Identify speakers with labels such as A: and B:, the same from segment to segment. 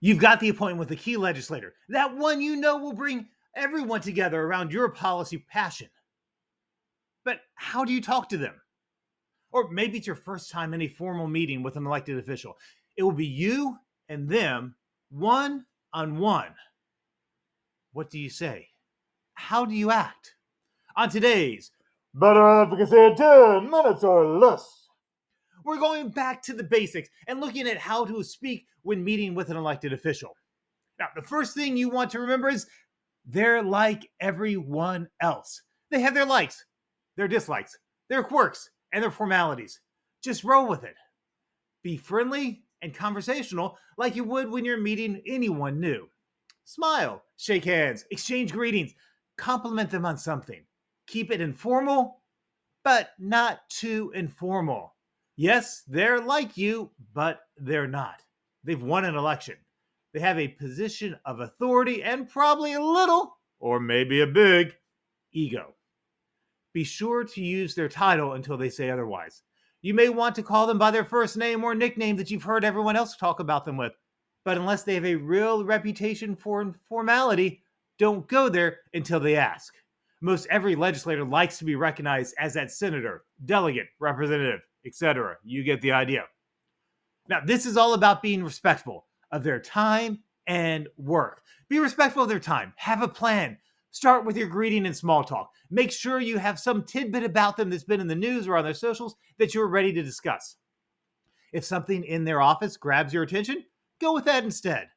A: You've got the appointment with the key legislator, that one you know will bring everyone together around your policy passion. But how do you talk to them? Or maybe it's your first time in a formal meeting with an elected official. It will be you and them, one on one. What do you say? How do you act? On today's
B: Better Advocacy in 10 minutes or less.
A: we're going back to the basics and looking at how to speak when meeting with an elected official. Now, the first thing you want to remember is they're like everyone else. They have their likes, their dislikes, their quirks, and their formalities. Just roll with it. Be friendly and conversational like you would when you're meeting anyone new. Smile, shake hands, exchange greetings, compliment them on something. Keep it informal, but not too informal. Yes, they're like you, but they're not. They've won an election. They have a position of authority and probably a little, or maybe a big, ego. Be sure to use their title until they say otherwise. You may want to call them by their first name or nickname that you've heard everyone else talk about them with, but unless they have a real reputation for informality, don't go there until they ask. Most every legislator likes to be recognized as that senator, delegate, representative, etc. You get the idea. Now, this is all about being respectful of their time and work. Be respectful of their time. Have a plan. Start with your greeting and small talk. Make sure you have some tidbit about them that's been in the news or on their socials that you're ready to discuss. If something in their office grabs your attention, go with that instead.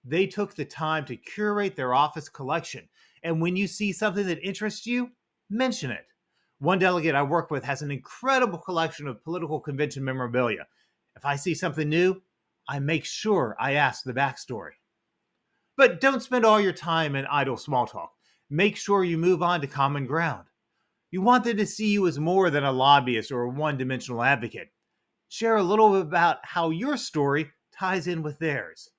A: They took the time to curate their office collection, and when you see something that interests you, mention it. One delegate I work with has an incredible collection of political convention memorabilia. If I see something new, I make sure I ask the backstory. But don't spend all your time in idle small talk. Make sure you move on to common ground. You want them to see you as more than a lobbyist or a one-dimensional advocate. Share a little bit about how your story ties in with theirs.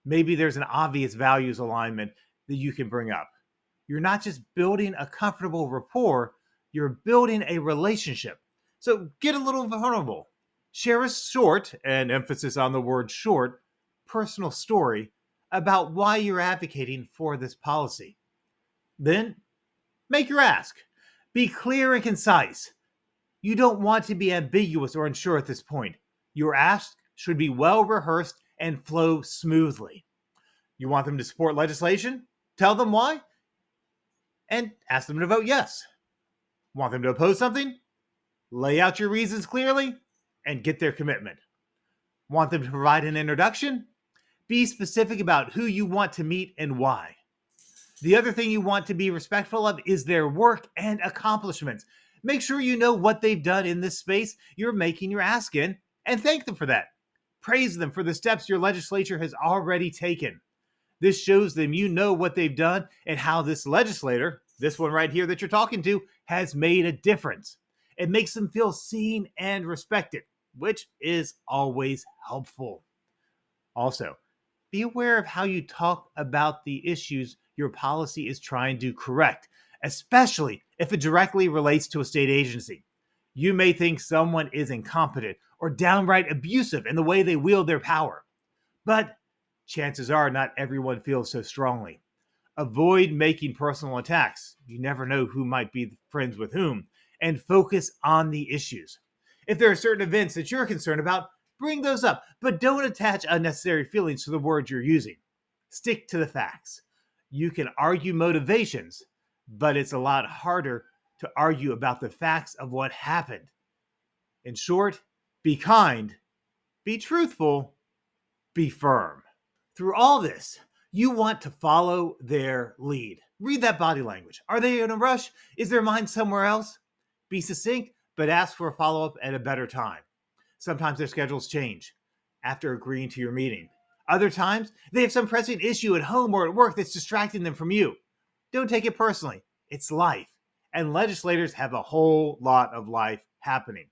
A: Maybe there's an obvious values alignment that you can bring up. You're not just building a comfortable rapport, you're building a relationship. So get a little vulnerable. Share a short, and emphasis on the word short, personal story about why you're advocating for this policy. Then make your ask. Be clear and concise. You don't want to be ambiguous or unsure at this point. Your ask should be well rehearsed and flow smoothly. You want them to support legislation? Tell them why and ask them to vote yes. Want them to oppose something? Lay out your reasons clearly and get their commitment. Want them to provide an introduction? Be specific about who you want to meet and why. The other thing you want to be respectful of is their work and accomplishments. Make sure you know what they've done in this space you're making your ask in and thank them for that. Praise them for the steps your legislature has already taken. This shows them you know what they've done and how this legislator, this one right here that you're talking to, has made a difference. It makes them feel seen and respected, which is always helpful. Also, be aware of how you talk about the issues your policy is trying to correct, especially if it directly relates to a state agency. You may think someone is incompetent or downright abusive in the way they wield their power, but chances are not everyone feels so strongly. Avoid making personal attacks. You never know who might be friends with whom, and focus on the issues. If there are certain events that you're concerned about, bring those up, but don't attach unnecessary feelings to the words you're using. Stick to the facts. You can argue motivations, but it's a lot harder to argue about the facts of what happened. In short, be kind, be truthful, be firm. Through all this, you want to follow their lead. Read that body language. Are they in a rush? Is their mind somewhere else? Be succinct, but ask for a follow-up at a better time. Sometimes their schedules change after agreeing to your meeting. Other times, they have some pressing issue at home or at work that's distracting them from you. Don't take it personally. It's life. And legislators have a whole lot of life happening.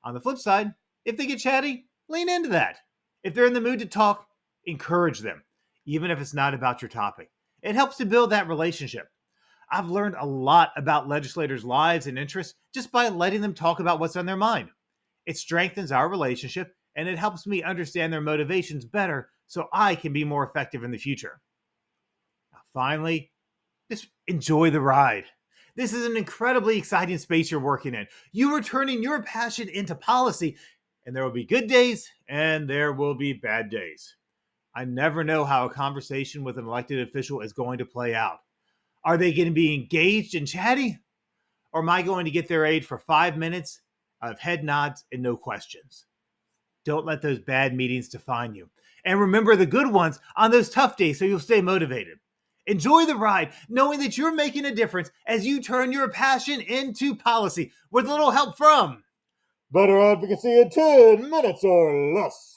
A: On the flip side, if they get chatty, lean into that. If they're in the mood to talk, encourage them, even if it's not about your topic. It helps to build that relationship. I've learned a lot about legislators' lives and interests just by letting them talk about what's on their mind. It strengthens our relationship, and it helps me understand their motivations better so I can be more effective in the future. Now, finally, just enjoy the ride. This is an incredibly exciting space you're working in. You are turning your passion into policy, and there will be good days and there will be bad days. I never know how a conversation with an elected official is going to play out. Are they going to be engaged and chatty? Or am I going to get their aid for 5 minutes of head nods and no questions? Don't let those bad meetings define you. And remember the good ones on those tough days so you'll stay motivated. Enjoy the ride, knowing that you're making a difference as you turn your passion into policy with a little help from
B: Better advocacy in 10 minutes or less.